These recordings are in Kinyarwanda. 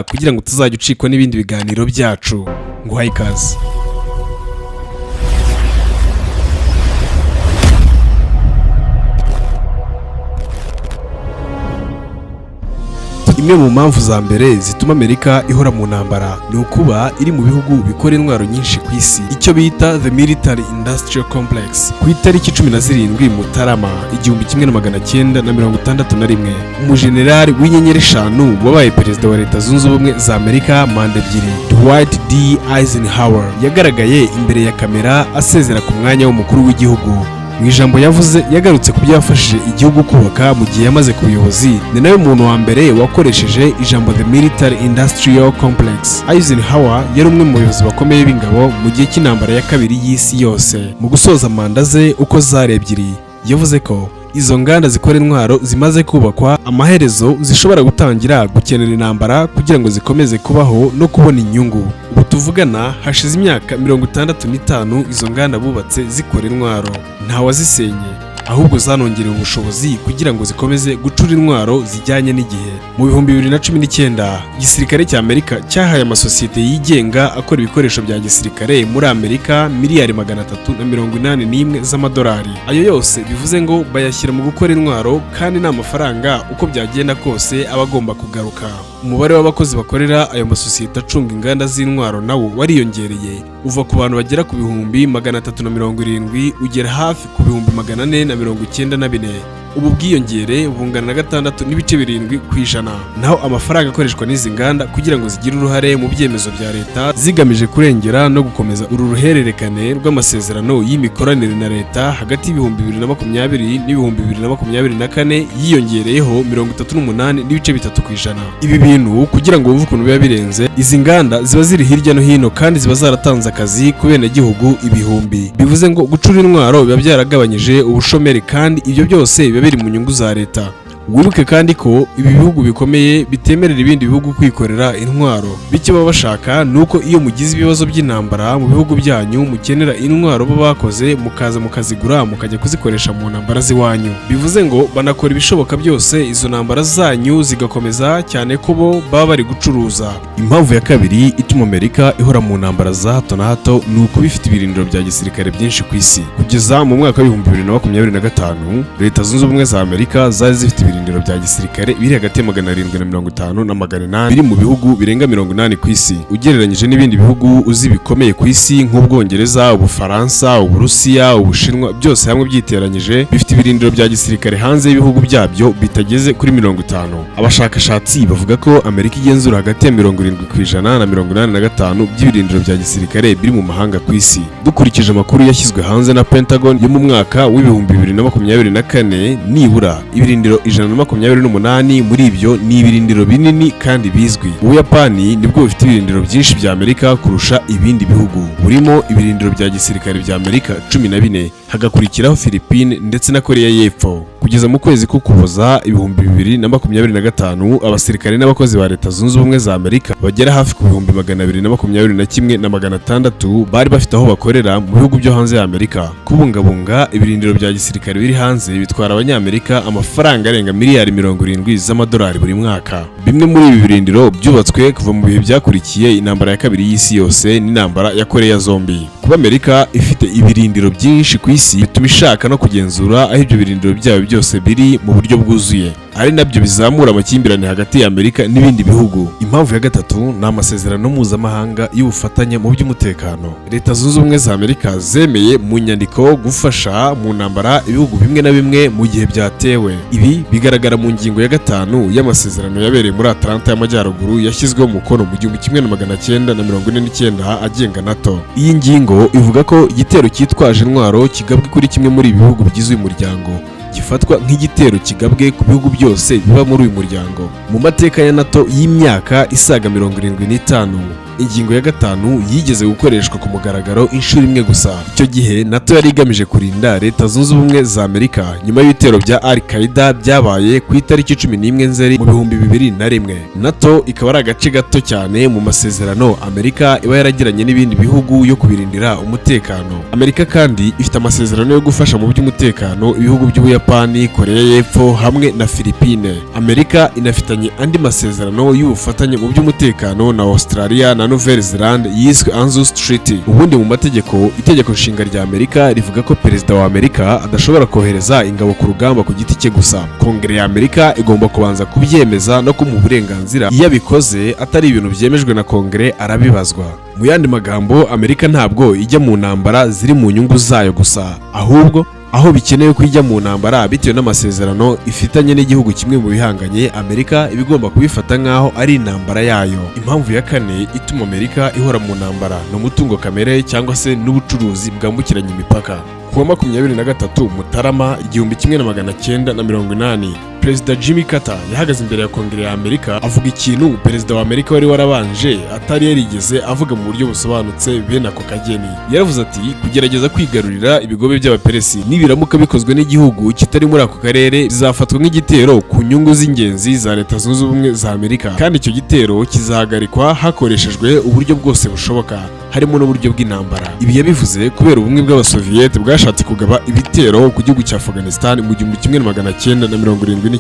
kugira ngo tuzajya ucikwa n'ibindi biganiro byacu. Nguhaye ikaze. Imwe mu mpamvu za mbere zituma Amerika ihora mu ntambara ni ukuba iri mu bihugu bikora intwaro nyinshi ku isi, icyo bita the military industrial complex. Ku itariki 17 Mutarama 1961, umujenerali w'inyenyeri eshanu wabaye perezida wa Leta Zunze Ubumwe za Amerika manda ebyiri, Dwight D. Eisenhower, yagaragaye imbere ya kamera asezera ku mwanya w'umukuru w'igihugu. Mu ijambo yavuze yagarutse ku byafashije igihugu kubaka mu gihe yamaze ku buyobozi. Ni nawe muntu wa mbere wakoresheje ijambo the military industrial complex. Eisenhower yari umwe mu bayobozi bakomeye b'ingabo mu gihe cy'intambara ya kabiri y'isi yose. Mu gusoza manda ze uko zari ebyiri, yavuze ko izo nganda zikora intwaro zimaze kubakwa, amaherezo zishobora gutangira gukenera intambara kugira ngo zikomeze kubaho no kubona inyungu. Ubu tuvugana hashize imyaka 65 izo nganda bubatse zikora intwaro. Nta wazisenye, ahubwo zanongerewe ubushobozi kugira ngo zikomeze gucura intwaro zijyanye n'igihe. Mu 2019, igisirikare cya Amerika cyahaye amasosiyete yigenga akora ibikoresho bya gisirikare muri Amerika miliyari 381 z'amadolari. Ayo yose bivuze ngo bayashyira mu gukora intwaro, kandi n'amafaranga uko byagenda kose aba agomba kugaruka. Umubare w'abakozi bakorera ayo masosiyete acunga inganda z'intwaro nawo wariyongereye, uva ku bantu bagera ku 370 ugera hafi ku 494. Ubu bwiyongere bungana na 6.7%. Naho amafaranga akoreshwa n'izi nganda kugira ngo zigire uruhare mu byemezo bya leta zigamije kurengera no gukomeza uru ruhererekane rw'amasezerano y'imikoranire na leta hagati y'2020 n'2024 yiyongereyeho 38.3%. Ibi bintu kugira ngo wumve ukuntu biba birenze, izi nganda ziba ziri hirya no hino kandi ziba zaratanze akazi ku benegihugu ibihumbi. Bivuze ngo gucura intwaro biba byaragabanyije ubushomeri, kandi ibyo byose biri mu nyungu za leta. Wibuke kandi ko ibi bihugu bikomeye bitemerera ibindi bihugu kwikorera intwaro. Bityo baba bashaka nuko iyo mugize ibibazo by'intambara mu bihugu byanyu mukenera intwaro baba bakoze, mukaza mukazigura mukajya kuzikoresha mu ntambara z'iwanyu. Bivuze ngo banakora ibishoboka byose izo ntambara zanyu zigakomeza, cyane ko bo baba bari gucuruza. Impamvu ya kabiri ituma Amerika ihora mu ntambara za hato na hato ni uko bifite ibirindiro bya gisirikare byinshi ku isi. Kugeza mu mwaka wa 2025, Leta Zunze Ubumwe za Amerika zari zifite ibirindiro bya gisirikare biri hagati ya 750 na 800 biri mu bihugu birenga 80 ku isi. Ugereranyije n'ibindi bihugu uzi bikomeye ku isi nk'Ubwongereza, Ubufaransa, Uburusiya, Ubushinwa, byose hamwe byiteranyije bifite ibirindiro bya gisirikare hanze y'ibihugu byabyo bitageze kuri 50. Abashakashatsi bavuga ko Amerika igenzura hagati ya 70% na 85% by'ibirindiro bya gisirikare biri mu mahanga ku isi. Dukurikije amakuru yashyizwe hanze na Pentagon yo mu mwaka w'2024, nibura ibirindiro 128 muri ibyo ni ibirindiro binini kandi bizwi. Ubuyapani nibwo bufite ibirindiro byinshi bya Amerika kurusha ibindi bihugu, burimo ibirindiro bya gisirikare bya Amerika 14, hagakurikiraho Philippines ndetse na Korea y'Epfo. Kugeza mu kwezi k'Ukuboza 2025, abasirikare n'abakozi ba Leta Zunze Ubumwe za Amerika bagera hafi ku 221,600 bari bafite aho bakorera mu bihugu byo hanze ya Amerika. Kubungabunga ibirindiro bya gisirikare biri hanze bitwara abanyamerika amafaranga arenga miliyari 70 z'amadolari buri mwaka. Bimwe muri ibi birindiro byubatswe kuva mu bihe byakurikiye intambara ya kabiri y'isi yose n'intambara ya Korea zombi. Kuba Amerika ifite ibirindiro byinshi ku isi bituma ishaka no kugenzura aho ibyo birindiro byayo byose biri mu buryo bwuzuye, ari nabyo bizamura amakimbirane hagati ya Amerika n'ibindi bihugu. Impamvu ya gatatu ni amasezerano mpuzamahanga y'ubufatanye mu by'umutekano. Leta Zunze Ubumwe za Amerika zemeye mu nyandiko gufasha mu ntambara ibihugu bimwe na bimwe mu gihe byatewe. Ibi bigaragara mu ngingo ya 5 y'amasezerano yabereye muri Atlanta y'Amajyaruguru yashyizweho umukono mu 1949 agenga NATO. Iyi ngingo ivuga ko igitero cyitwaje intwaro kigabwe kuri kimwe muri ibi bihugu bigize uyu muryango gifatwa nk'igitero kigabwe ku bihugu byose biba muri uyu muryango. Mu mateka ya NATO y'imyaka isaga 75, ingingo ya 5 yigeze gukoreshwa ku mugaragaro inshuro imwe gusa. Icyo gihe NATO yari igamije kurinda Leta Zunze Ubumwe za Amerika nyuma y'ibitero bya Al-Qaeda byabaye ku itariki 11 Nzeri mu 2001. NATO ikaba ari agace gato cyane mu masezerano Amerika iba yaragiranye n'ibindi bihugu yo kubirindira umutekano. Amerika kandi ifite amasezerano yo gufasha mu by'umutekano ibihugu by'Ubuyapani, Korea y'Epfo hamwe na Philippines. Amerika inafitanye andi masezerano y'ubufatanye mu by'umutekano na Australia na Nouvelle-Zélande yiswe ANZUS Treaty. Ubundi mu mategeko, itegeko nshinga rya Amerika rivuga ko perezida wa Amerika adashobora kohereza ingabo ku rugamba ku giti cye gusa. Kongere ya Amerika igomba kubanza kubyemeza no kumuha uburenganzira. Iyo abikoze atari ibintu byemejwe na Kongere arabibazwa. Mu yandi magambo, Amerika ntabwo ijya mu ntambara ziri mu nyungu zayo gusa, ahubwo aho bikenewe ko ijya mu ntambara bitewe n'amasezerano ifitanye n'igihugu kimwe mu bihanganye, Amerika iba igomba kubifata nk'aho ari intambara yayo. Impamvu ya 4 ituma Amerika ihora mu ntambara ni umutungo kamere cyangwa se n'ubucuruzi bwambukiranya imipaka. Kuwa 23 Mutarama 1980, Perezida Jimmy Carter yahagaze imbere ya Kongere ya Amerika avuga ikintu Perezida wa Amerika wari warabanje atari yarigeze avuga mu buryo busobanutse bene ako kageni. Yaravuze ati kugerageza kwigarurira ibigobe by'abaperesi nibiramuka bikozwe n'igihugu kitari muri ako karere bizafatwa nk'igitero ku nyungu z'ingenzi za Leta Zunze Ubumwe za Amerika, kandi icyo gitero kizahagarikwa hakoreshejwe uburyo bwose bushoboka, harimo n'uburyo bw'intambara. Ibi yabivuze kubera ubumwe bw'Abasoviyete bwashatse kugaba ibitero ku gihugu cya Afghanistan mu 1979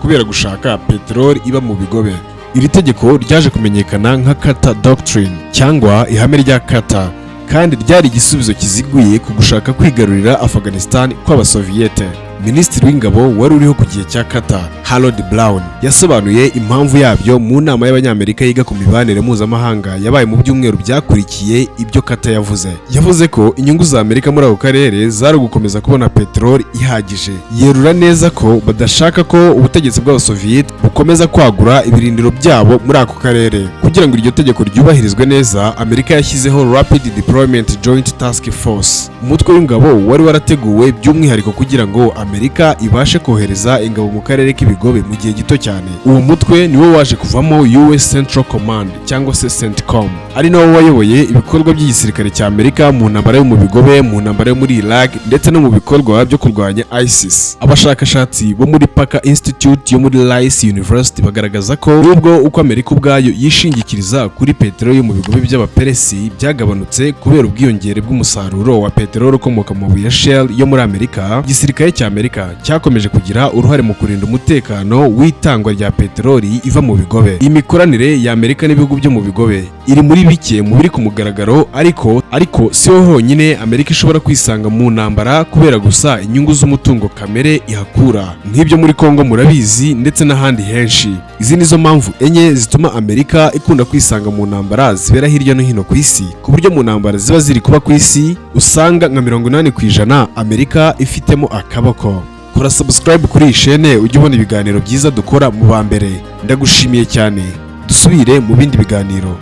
kubera gushaka peteroli iba mu bigobe. Iri tegeko ryaje kumenyekana nka Carter Doctrine cyangwa ihame rya Carter, kandi ryari igisubizo kiziguye ku gushaka kwigarurira Afghanistan kw'Abasoviyete. Minisitiri w'ingabo wari uriho ku gihe cya Carter, Harold Brown, yasobanuye impamvu yabyo mu nama y'abanyamerika yiga ku mibanire mpuzamahanga yabaye mu byumweru byakurikiye ibyo Carter yavuze. Yavuze ko inyungu za Amerika muri ako karere zari gukomeza kubona peteroli ihagije. Yerura neza ko badashaka ko ubutegetsi bw'Abasoviyete bukomeza kwagura ibirindiro byabo muri ako karere. Kugira ngo iryo tegeko ryubahirizwe neza, Amerika yashyizeho Rapid Deployment Joint Task Force, umutwe w'ingabo wari warateguwe by'umwihariko kugira ngo Amerika ibashe kohereza ingabo mu karere k'ibigobe mu gihe gito cyane. Uwo mutwe niwo waje kuvamo US Central Command cyangwa se CENTCOM, ari nawo wayoboye ibikorwa by'igisirikare cya Amerika mu ntambara yo mu bigobe, mu ntambara yo muri Iraq ndetse no mu bikorwa byo kurwanya ISIS. Abashakashatsi bo muri Parker Institute yo muri Rice University bagaragaza ko nubwo uko Amerika ubwayo yishingikiriza kuri peteroli yo mu bigobe by'abaperesi byagabanutse kubera ubwiyongere bw'umusaruro wa peteroli ukomoka mu mabuye ya Shell yo muri Amerika, igisirikare cya Amerika cyakomeje kugira uruhare mu kurinda umutekano w'itangwa rya peteroli iva mu bigobe. Iyi mikoranire ya Amerika n'ibihugu byo mu bigobe iri muri bike mu biri ku mugaragaro, ariko si ho honyine Amerika ishobora kwisanga mu ntambara kubera gusa inyungu z'umutungo kamere ihakura, nk'ibyo muri Kongo murabizi ndetse n'ahandi henshi. Izi nizo mpamvu enye zituma Amerika ikunda kwisanga mu ntambara zibera hirya no hino ku isi, ku buryo mu ntambara ziba ziri kuba ku isi usanga nka 80% Amerika ifitemo akaboko. Kora subscribe kuri iyi chaîne ujye ubona ibiganiro byiza dukora mu ba mbere. Ndagushimiye cyane, dusubire mu bindi biganiro.